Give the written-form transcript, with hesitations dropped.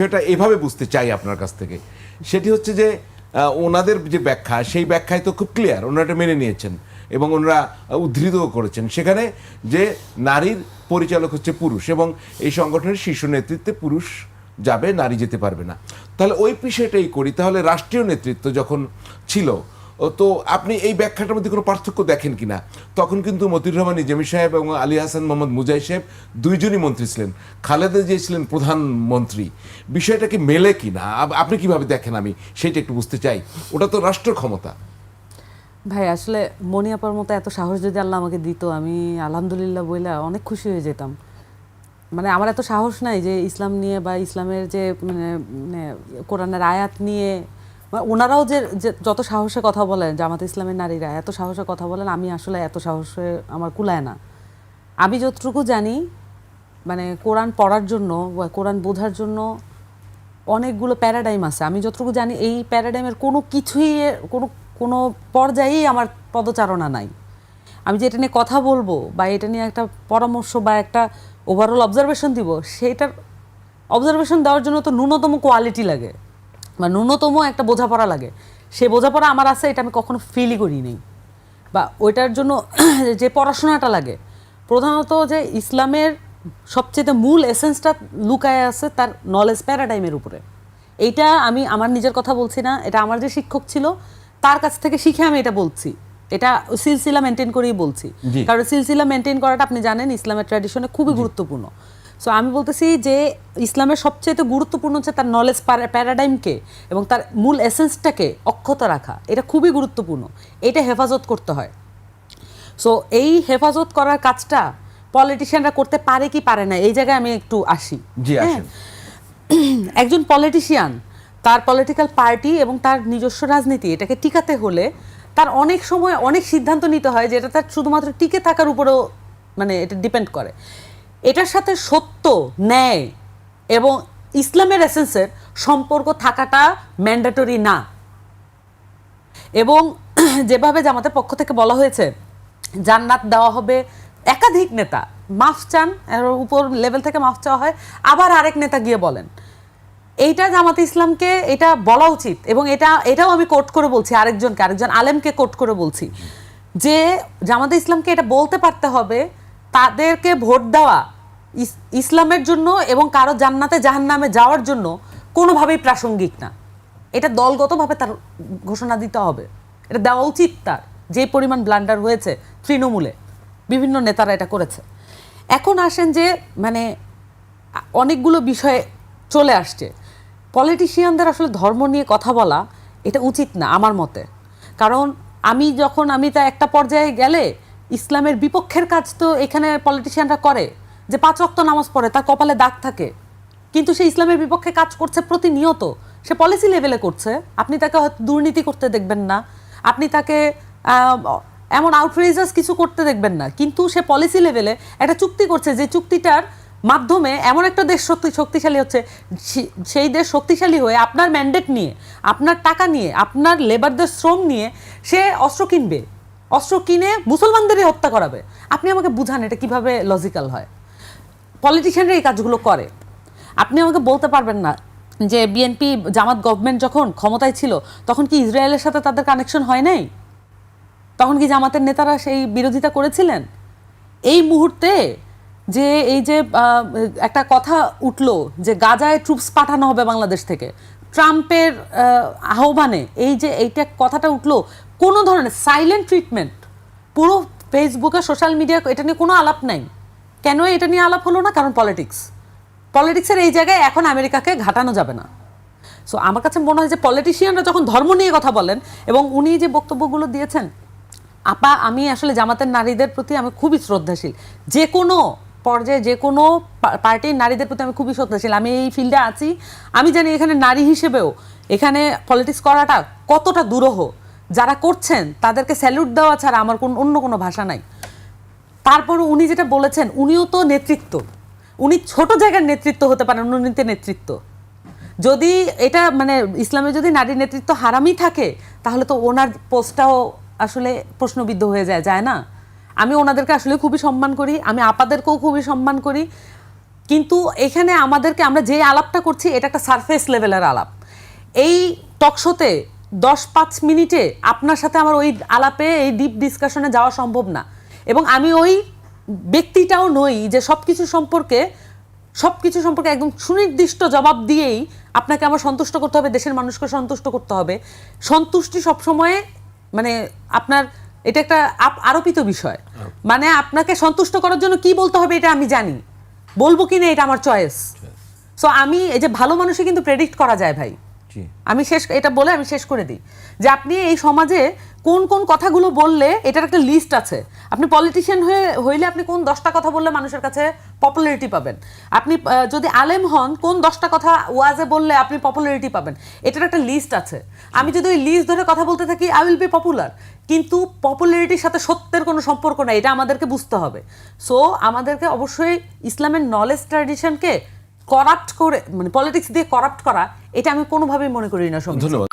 সেটা এভাবে বুঝতে চাই আপনার কাছ থেকে, সেটি হচ্ছে যে ওনাদের যে ব্যাখ্যা, সেই ব্যাখ্যায় তো খুব ক্লিয়ার, ওনারা এটা মেনে নিয়েছেন এবং ওনারা উদ্ধৃতও করেছেন সেখানে যে নারীর পরিচালক হচ্ছে পুরুষ এবং এই সংগঠনের শীর্ষ নেতৃত্বে পুরুষ যাবে, নারী যেতে পারবে না। তাহলে ওই বিষয়টাই করি, তাহলে রাষ্ট্রীয় নেতৃত্ব যখন ছিল, তো আপনি এই ব্যাখ্যাটার মধ্যে কোনো পার্থক্য দেখেন কিনা? তখন কিন্তু মতিউর রহমান নিজামী সাহেব এবং আলী হাসান মোহাম্মদ মুজাহিদ সাহেব দুইজনই মন্ত্রী ছিলেন, খালেদা জিয়া ছিলেন প্রধানমন্ত্রী। বিষয়টা কি মেলে কিনা, আপনি কিভাবে দেখেন? আমি সেটা একটু বুঝতে চাই। ওটা তো রাষ্ট্র ক্ষমতা। ভাই আসলে মনিয়াপার মতো এত সাহস যদি আল্লাহ আমাকে দিত, আমি আলহামদুলিল্লাহ বইলা অনেক খুশি হয়ে যেতাম। মানে আমার এত সাহস নাই যে ইসলাম নিয়ে বা ইসলামের যে মানে কোরআনের আয়াত নিয়ে, ওনারাও যে যত সাহসে কথা বলেন, জামাত ইসলামের নারীরা এত সাহসে কথা বলেন, আমি আসলে এত সাহসে আমার কুলায় না। আমি যতটুকু জানি, মানে কোরআন পড়ার জন্য বা কোরআন বোঝার জন্য অনেকগুলো প্যারাডাইম আছে। আমি যতটুকু জানি এই প্যারাডাইমের কোনো কিছুই কোনো পর্যায়েই আমার পদচারণা নাই। আমি যে এটা নিয়ে কথা বলবো বা এটা নিয়ে একটা পরামর্শ বা একটা ওভারঅল অবজারভেশন দিব, সেইটার অবজারভেশন দেওয়ার জন্য তো ন্যূনতম কোয়ালিটি লাগে বা ন্যূনতম একটা বোঝাপড়া লাগে। সেই বোঝাপড়া আমার আছে, এটা আমি কখনো ফিলই করি নেই। বা ওইটার জন্য যে পড়াশোনাটা লাগে, প্রধানত যে ইসলামের সবচেয়ে মূল এসেন্সটা লুকায় আছে তার নলেজ প্যারাডাইমের উপরে। এইটা আমি আমার নিজের কথা বলছি না, এটা আমার যে শিক্ষক ছিল তার কাছ থেকে শিখে আমি এটা বলছি। এটা সিলসিলা মেনটেন করেই বলছি, কারণ সিলসিলা মেনটেন করাটা আপনি জানেন ইসলামের ট্র্যাডিশনে খুবই গুরুত্বপূর্ণ। সো আমি বলতেছি যে ইসলামের সবচেয়ে গুরুত্বপূর্ণ হচ্ছে তার নলেজ প্যারাডাইমকে এবং তার মূল এসেন্সটাকে অক্ষত রাখা। এটা খুবই গুরুত্বপূর্ণ, এটা হেফাজত করতে হয়। সো এই হেফাজত করার কাজটা পলিটিশিয়ানরা করতে পারে কি পারে না, এই জায়গায় আমি একটু আসি। একজন পলিটিশিয়ান তার পলিটিক্যাল পার্টি এবং তার নিজস্ব রাজনীতি এটাকে টিকাতে হলে তার অনেক সময় অনেক সিদ্ধান্ত নিতে হয়, যেটা তার শুধুমাত্র টিকে থাকার উপরেও মানে এটা ডিপেন্ড করে। এটার সাথে সত্য, ন্যায় এবং ইসলামের এসেন্সের সম্পর্ক থাকাটা ম্যান্ডেটরি না। এবং যেভাবে জামাতের পক্ষ থেকে বলা হয়েছে জান্নাত দেওয়া হবে, একাধিক নেতা মাফ চান, এর উপর লেভেল থেকে মাফ চাওয়া হয়, আবার আরেক নেতা গিয়ে বলেন। এইটা জামাতে ইসলামকে এটা বলা উচিত এবং এটাও আমি কোট করে বলছি, আরেকজন আলেমকে কোট করে বলছি যে জামাতে ইসলামকে এটা বলতে পারতে হবে তাদেরকে ভোট দেওয়া ইসলামের জন্য এবং কারো জান্নাতে জাহান্নামে যাওয়ার জন্য কোনোভাবেই প্রাসঙ্গিক না। এটা দলগতভাবে তার ঘোষণা দিতে হবে, এটা দেওয়া উচিত তার। যে পরিমাণ ব্লান্ডার হয়েছে তৃণমূলে, বিভিন্ন নেতারা এটা করেছে। এখন আসেন যে মানে অনেকগুলো বিষয়ে চলে আসছে, পলিটিশিয়ানদের আসলে ধর্ম নিয়ে কথা বলা এটা উচিত না আমার মতে। কারণ আমি তা একটা পর্যায়ে গেলে ইসলামের বিপক্ষের কাজ তো এখানে পলিটিশিয়ানরা করে, যে 5 ওয়াক্ত নামাজ পড়ে, তার কপালে দাগ থাকে, কিন্তু সে ইসলামের বিপক্ষে কাজ করছে প্রতিনিয়ত, সে পলিসি লেভেলে করছে। আপনি তাকে হয়তো দুর্নীতি করতে দেখবেন না, আপনি তাকে এমন আউটরেজাস কিছু করতে দেখবেন না, কিন্তু সে পলিসি লেভেলে একটা চুক্তি করছে, যে চুক্তিটার মাধ্যমে এমন একটা দেশ শক্তিশালী হচ্ছে, সেই দেশ শক্তিশালী হয়ে আপনার ম্যান্ডেট নিয়ে, আপনার টাকা নিয়ে, আপনার লেবারদের শ্রম নিয়ে সে অস্ত্র কিনবে, অস্ত্র কিনে মুসলমানদেরই হত্যা করাবে। আপনি আমাকে বুঝান এটা কিভাবে লজিক্যাল হয়? পলিটিশিয়ানরা এই কাজগুলো করে। আপনি আমাকে বলতে পারবেন না যে বিএনপি জামাত গভর্নমেন্ট যখন ক্ষমতায় ছিল তখন কি ইসরায়েলের সাথে তাদের কানেকশন হয় নাই? তখন কি জামাতের নেতারা সেই বিরোধিতা করেছিলেন? এই মুহূর্তে যে এই যে একটা কথা উঠলো যে গাজায় ট্রুপস পাঠানো হবে বাংলাদেশ থেকে, ট্রাম্পের আহ্বানে এইটা কথাটা উঠলো, কোনো ধরনের সাইলেন্ট ট্রিটমেন্ট, পুরো ফেসবুকে সোশ্যাল মিডিয়া এটা নিয়ে কোনো আলাপ নাই। কেন এটা নিয়ে আলাপ হলো না? কারণ পলিটিক্সের এই জায়গায় এখন আমেরিকাকে ঘাটানো যাবে না। সো আমার কাছে মনে হয় যে পলিটিশিয়ানরা যখন ধর্ম নিয়ে কথা বলেন, এবং উনি যে বক্তব্যগুলো দিয়েছেন, আমি আসলে জামাতের নারীদের প্রতি আমি খুবই শ্রদ্ধাশীল, যে কোনো পর্যায়ে যে কোনো পার্টির নারীদের প্রতি আমি খুবই শ্রদ্ধাশীল। আমি এই ফিল্ডে আছি, আমি জানি এখানে নারী হিসেবেও এখানে পলিটিক্স করাটা কতটা দুরূহ। যারা করছেন তাদেরকে স্যালুট দেওয়া ছাড়া আমার অন্য কোনো ভাষা নাই। তারপরও উনি যেটা বলেছেন, উনিও তো নেতৃত্ব, উনি ছোট জায়গার নেতৃত্ব হতে পারেন, উন্নতির নেতৃত্ব। যদি এটা মানে ইসলামে যদি নারী নেতৃত্ব হারামই থাকে, তাহলে তো ওনার পোস্টটাও আসলে প্রশ্নবিদ্ধ হয়ে যায় না? আমি ওনাদেরকে আসলে খুবই সম্মান করি, আমি আপাদেরকেও খুবই সম্মান করি, কিন্তু এখানে আমাদেরকে আমরা যে আলাপটা করছি এটা একটা সারফেস লেভেলের আলাপ। এই টকশোতে 10-5 মিনিটে আপনার সাথে আমার ওই আলাপে এই ডিপ ডিসকাশনে যাওয়া সম্ভব না, এবং আমি ওই ব্যক্তিটাও নই যে সবকিছু সম্পর্কে একদম সুনির্দিষ্ট জবাব দিয়েই আপনাকে আমার সন্তুষ্ট করতে হবে, দেশের মানুষকে সন্তুষ্ট করতে হবে। সন্তুষ্টি সবসময় মানে আপনার এটা একটা আরোপিত বিষয়, মানে আপনাকে সন্তুষ্ট করার জন্য কি বলতে হবে এটা আমি জানি, বলবো কিনা এটা আমার চয়েস। সো আমি এই যে ভালো মানুষই কিন্তু প্রেডিক্ট করা যায় ভাই। আমি এটা বলে আমি শেষ করে দিই যে আপনি এই সমাজে কোন কোন কথাগুলো বললে এটার একটা লিস্ট আছে। আপনি পলিটিশিয়ান হইলে আপনি কোন 10টা কথা বললে মানুষের কাছে পপুলারিটি পাবেন, আপনি যদি আলেম হন কোন 10টা কথা ওয়াজে বললে আপনি পপুলারিটি পাবেন, এটার একটা লিস্ট আছে। আমি যদি ওই লিস্ট ধরে কথা বলতে থাকি আই উইল বি পপুলার, কিন্তু পপুলারিটির সাথে সত্যের কোনো সম্পর্ক নাই, এটা আমাদেরকে বুঝতে হবে। সো আমাদেরকে অবশ্যই ইসলামের নলেজ ট্র্যাডিশনকে করাপ্ট করে, মানে পলিটিক্স দিয়ে করাপ্ট করা, এটা আমি কোনোভাবেই মনে করি না। ধন্যবাদ।